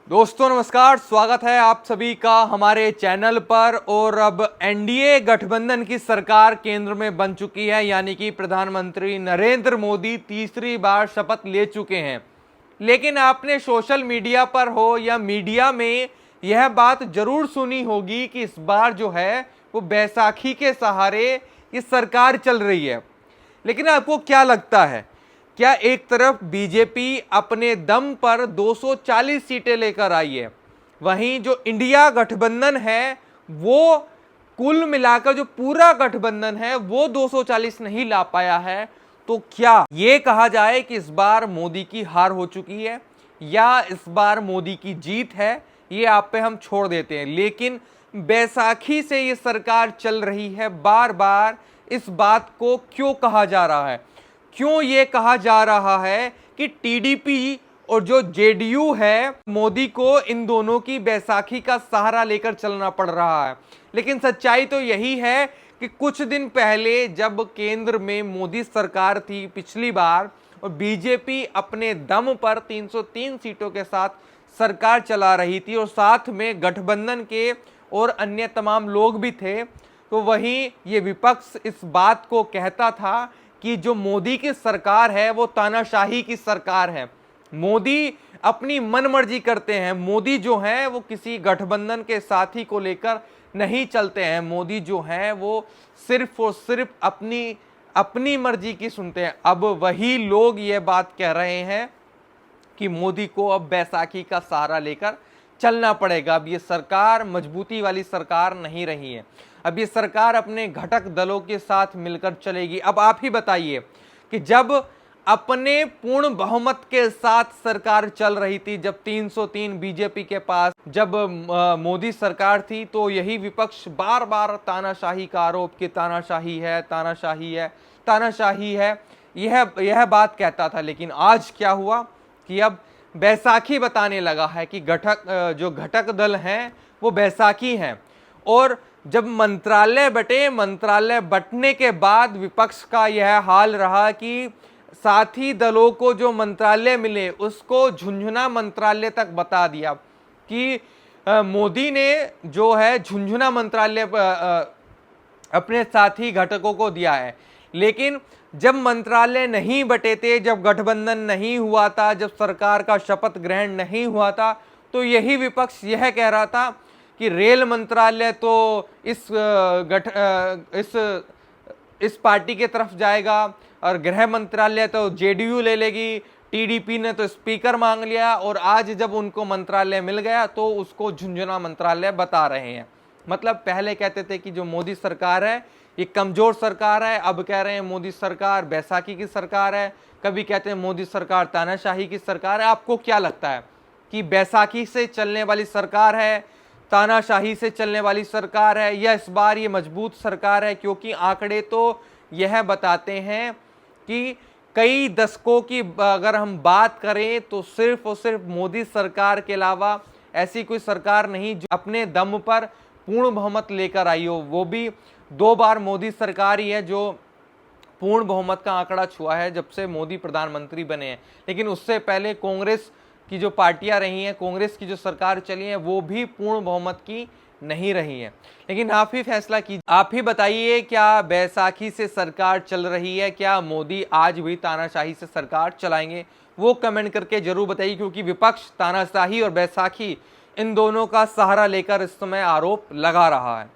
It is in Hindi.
दोस्तों नमस्कार, स्वागत है आप सभी का हमारे चैनल पर। और अब एनडीए गठबंधन की सरकार केंद्र में बन चुकी है, यानी कि प्रधानमंत्री नरेंद्र मोदी तीसरी बार शपथ ले चुके हैं। लेकिन आपने सोशल मीडिया पर हो या मीडिया में यह बात जरूर सुनी होगी कि इस बार जो है वो बैसाखी के सहारे ये सरकार चल रही है। लेकिन आपको क्या लगता है, क्या एक तरफ बीजेपी अपने दम पर 240 सीटें लेकर आई है, वहीं जो इंडिया गठबंधन है वो कुल मिलाकर जो पूरा गठबंधन है वो 240 नहीं ला पाया है? तो क्या ये कहा जाए कि इस बार मोदी की हार हो चुकी है या इस बार मोदी की जीत है? ये आप पे हम छोड़ देते हैं। लेकिन बैसाखी से ये सरकार चल रही है, बार बार इस बात को क्यों कहा जा रहा है? क्यों ये कहा जा रहा है कि टीडीपी और जो जेडीयू है, मोदी को इन दोनों की बैसाखी का सहारा लेकर चलना पड़ रहा है? लेकिन सच्चाई तो यही है कि कुछ दिन पहले जब केंद्र में मोदी सरकार थी पिछली बार और बीजेपी अपने दम पर 303 सीटों के साथ सरकार चला रही थी और साथ में गठबंधन के और अन्य तमाम लोग भी थे, तो वहीं ये विपक्ष इस बात को कहता था कि जो मोदी की सरकार है वो तानाशाही की सरकार है। मोदी अपनी मनमर्जी करते हैं। मोदी जो है वो किसी गठबंधन के साथी को लेकर नहीं चलते हैं। मोदी जो है वो सिर्फ और सिर्फ अपनी मर्जी की सुनते हैं। अब वही लोग ये बात कह रहे हैं कि मोदी को अब बैसाखी का सहारा लेकर चलना पड़ेगा। अब ये सरकार मजबूती वाली सरकार नहीं रही है। अब ये सरकार अपने घटक दलों के साथ मिलकर चलेगी। अब आप ही बताइए कि जब अपने पूर्ण बहुमत के साथ सरकार चल रही थी, जब 303 बीजेपी के पास जब मोदी सरकार थी, तो यही विपक्ष बार बार तानाशाही का आरोप कि तानाशाही है, तानाशाही है, तानाशाही है, यह बात कहता था। लेकिन आज क्या हुआ कि अब बैसाखी बताने लगा है कि जो घटक दल हैं वो बैसाखी हैं। और जब मंत्रालय बंटने के बाद विपक्ष का यह हाल रहा कि साथी दलों को जो मंत्रालय मिले उसको झुंझुना मंत्रालय तक बता दिया कि मोदी ने जो है झुंझुना मंत्रालय अपने साथी घटकों को दिया है। लेकिन जब मंत्रालय नहीं बटे थे, जब गठबंधन नहीं हुआ था, जब सरकार का शपथ ग्रहण नहीं हुआ था, तो यही विपक्ष यह कह रहा था कि रेल मंत्रालय तो इस पार्टी के तरफ जाएगा और गृह मंत्रालय तो जेडीयू ले लेगी, टीडीपी ने तो स्पीकर मांग लिया। और आज जब उनको मंत्रालय मिल गया तो उसको झुंझुना मंत्रालय बता रहे हैं। मतलब पहले कहते थे कि जो मोदी सरकार है ये कमजोर सरकार है, अब कह रहे हैं मोदी सरकार बैसाखी की सरकार है, कभी कहते हैं मोदी सरकार तानाशाही की सरकार है। आपको क्या लगता है कि बैसाखी से चलने वाली सरकार है, तानाशाही से चलने वाली सरकार है, या इस बार ये मजबूत सरकार है? क्योंकि आंकड़े तो यह बताते हैं कि कई दशकों की अगर हम बात करें तो सिर्फ और सिर्फ मोदी सरकार के अलावा ऐसी कोई सरकार नहीं जो अपने दम पर पूर्ण बहुमत लेकर आई हो। वो भी 2 बार मोदी सरकार ही है जो पूर्ण बहुमत का आंकड़ा छुआ है जब से मोदी प्रधानमंत्री बने हैं। लेकिन उससे पहले कांग्रेस की जो पार्टियां रही हैं, कांग्रेस की जो सरकार चली है, वो भी पूर्ण बहुमत की नहीं रही है। लेकिन आप ही फैसला कीजिए, आप ही बताइए, क्या बैसाखी से सरकार चल रही है? क्या मोदी आज भी तानाशाही से सरकार चलाएंगे? वो कमेंट करके जरूर बताइए, क्योंकि विपक्ष तानाशाही और बैसाखी इन दोनों का सहारा लेकर इस समय आरोप लगा रहा है।